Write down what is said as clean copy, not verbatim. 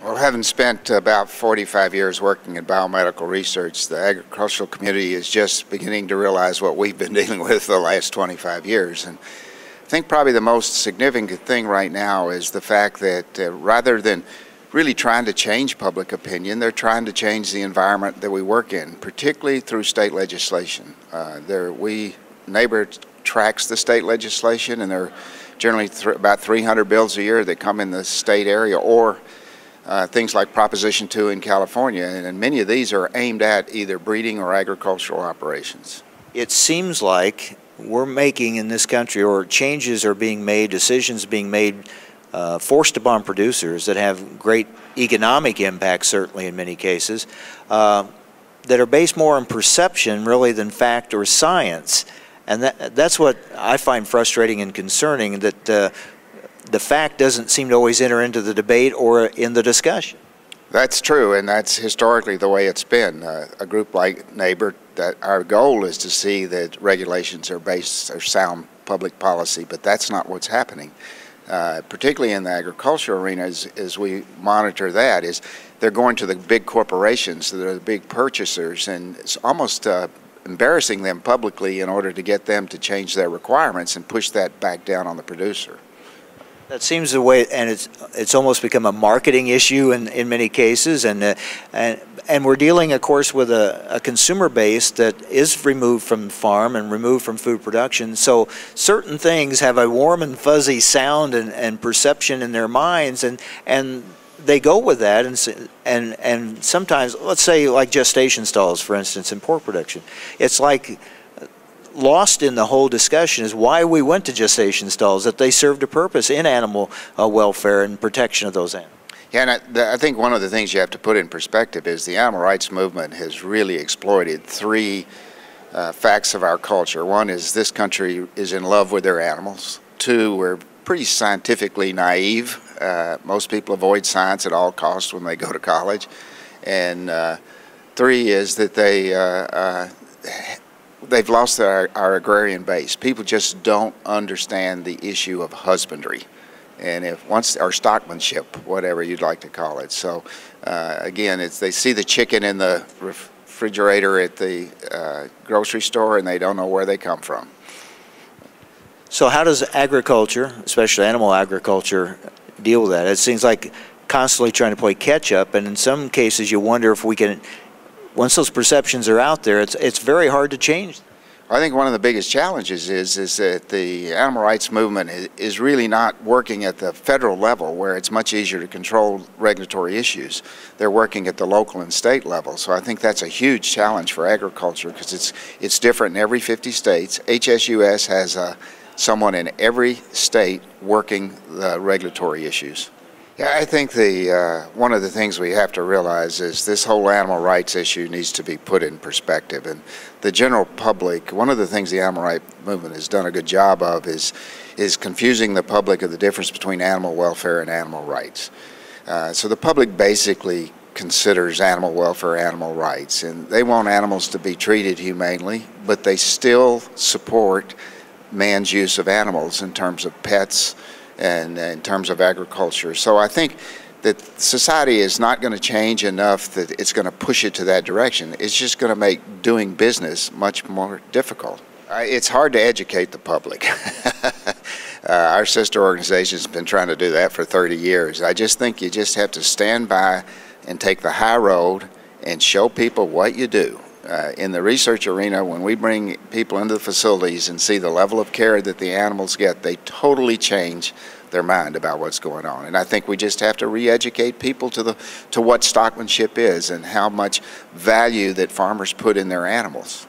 Well, having spent about 45 years working in biomedical research, the agricultural community is just beginning to realize what we've been dealing with for the last 25 years. And I think probably the most significant thing right now is the fact that rather than really trying to change public opinion, they're trying to change the environment that we work in, particularly through state legislation. NABUR tracks the state legislation, and there are generally about 300 bills a year that come in the state area, or things like Proposition 2 in California, and many of these are aimed at either breeding or agricultural operations. It seems like we're making in this country, or changes are being made, decisions being made, forced upon producers that have great economic impact, certainly in many cases, that are based more on perception really than fact or science. And that's what I find frustrating and concerning, that the fact doesn't seem to always enter into the debate or in the discussion. That's true, and that's historically the way it's been. A group like NABUR, that our goal is to see that regulations are based on sound public policy, but that's not what's happening. Particularly in the agricultural arena, as we monitor that, is they're going to the big corporations that are the big purchasers, and it's almost embarrassing them publicly in order to get them to change their requirements and push that back down on the producer. That seems the way, and it's almost become a marketing issue in many cases, and we're dealing, of course, with a consumer base that is removed from farm and removed from food production. So certain things have a warm and fuzzy sound and perception in their minds, and they go with that, and sometimes, let's say like gestation stalls, for instance, in pork production, it's like lost in the whole discussion is why we went to gestation stalls, that they served a purpose in animal welfare and protection of those animals. Yeah, and I think one of the things you have to put in perspective is the animal rights movement has really exploited three facts of our culture. One is this country is in love with their animals. Two, we're pretty scientifically naive. Most people avoid science at all costs when they go to college. And three is that they've lost our agrarian base. People just don't understand the issue of husbandry, and or stockmanship, whatever you'd like to call it. So again, they see the chicken in the refrigerator at the grocery store, and they don't know where they come from. So how does agriculture, especially animal agriculture, deal with that? It seems like constantly trying to play catch up, and in some cases you wonder if we can, once those perceptions are out there, it's very hard to change. I think one of the biggest challenges is that the animal rights movement is really not working at the federal level, where it's much easier to control regulatory issues. They're working at the local and state level. So I think that's a huge challenge for agriculture, because it's different in every 50 states. HSUS has someone in every state working the regulatory issues. Yeah, I think one of the things we have to realize is this whole animal rights issue needs to be put in perspective. And the general public, one of the things the animal rights movement has done a good job of is confusing the public of the difference between animal welfare and animal rights. So the public basically considers animal welfare animal rights, and they want animals to be treated humanely, but they still support man's use of animals in terms of pets and in terms of agriculture. So I think that society is not going to change enough that it's going to push it to that direction. It's just going to make doing business much more difficult. It's hard to educate the public. Our sister organization has been trying to do that for 30 years. I just think you just have to stand by and take the high road and show people what you do. In the research arena, when we bring people into the facilities and see the level of care that the animals get, they totally change their mind about what's going on. And I think we just have to re-educate people to what stockmanship is and how much value that farmers put in their animals.